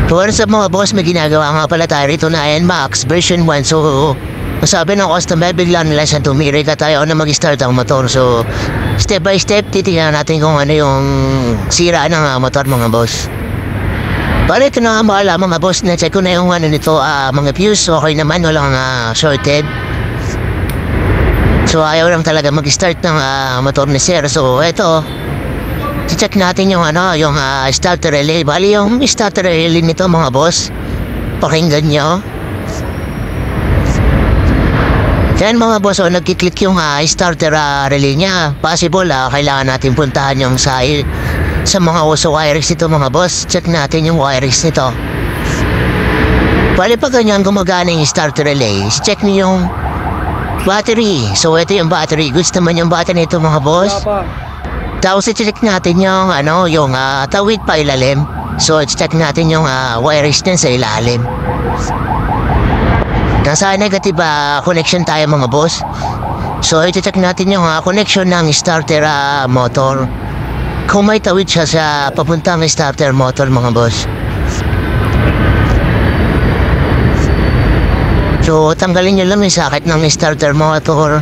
For sa mga boss, may ginagawa nga pala tayo rito na NMAX version 1. So, sabi ng customer, bigla nila siya tumirik at tayo na mag-start ang motor. So, step by step, titignan natin kung ano yung sira ng motor mga boss. Bali, ito na nga mga boss, na-check ko na yung ano nito, mga fuse. Okay naman, walang shorted. So, ayaw lang talaga mag-start ng motor ni sir. So, eto, check natin yung yung starter relay. Bali yung starter relay nito mga boss, pakinggan nyo. Yan mga boss, nagkiklik yung starter relay niya. Possible kailangan natin puntahan yung sa mga uso wirings nito mga boss. Check natin yung wirings nito. Bali pag ganyan gumagana yung starter relay, check niyo yung battery. So ito yung battery, goods naman yung battery nito mga boss. Tapos i-check natin yung yung tawid pa ilalim. So i-check natin yung wirings din sa ilalim. Nasa negative connection tayo mga boss. So i-check natin yung connection ng starter motor. Kung may tawid siya sa papuntang starter motor mga boss. So tanggalin nyo lang yung socket ng starter motor.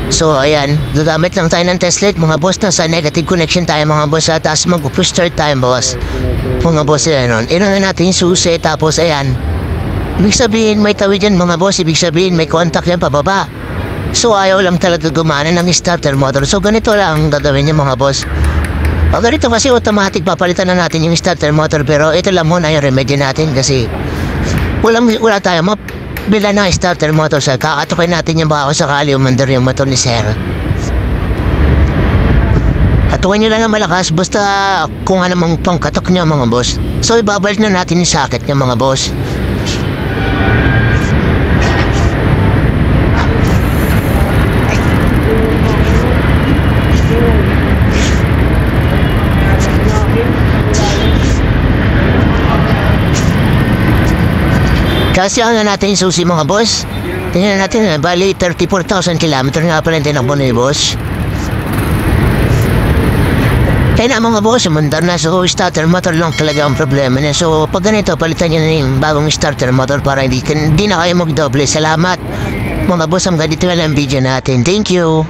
So ayan, dadamit lang tayo ng test light mga boss. Nasa negative connection tayo mga boss. Tapos mag-push start tayo boss. Mga boss yan. Inan natin yung susi. Tapos ayan, ibig sabihin may tawid yan mga boss. Ibig sabihin may contact yan pababa. So ayaw lang talaga gumana ng starter motor. So ganito lang gagawin niya mga boss. Pag ganito kasi automatic papalitan na natin yung starter motor. Pero ito lang muna yung remedy natin. Kasi wala tayo bila na starter motor sa kakatukin natin yung baka sakali umandar yung motor ni sir. Katukin nyo lang na malakas basta kung ano mang pangkatok nyo mga boss. So ibabalik na natin yung socket nyo mga boss. Kasi natin yung susi mga boss. Tingnan natin, bali 34,000 kilometer nga pala yung tinakbo ni boss. Kaya na mga boss, umandar na. So starter motor lang talaga ang problema niya. So pag ganito, palitan nyo na yung bagong starter motor para hindi na kayo magdoble. Salamat mga boss, hanggang dito na lang video natin. Thank you.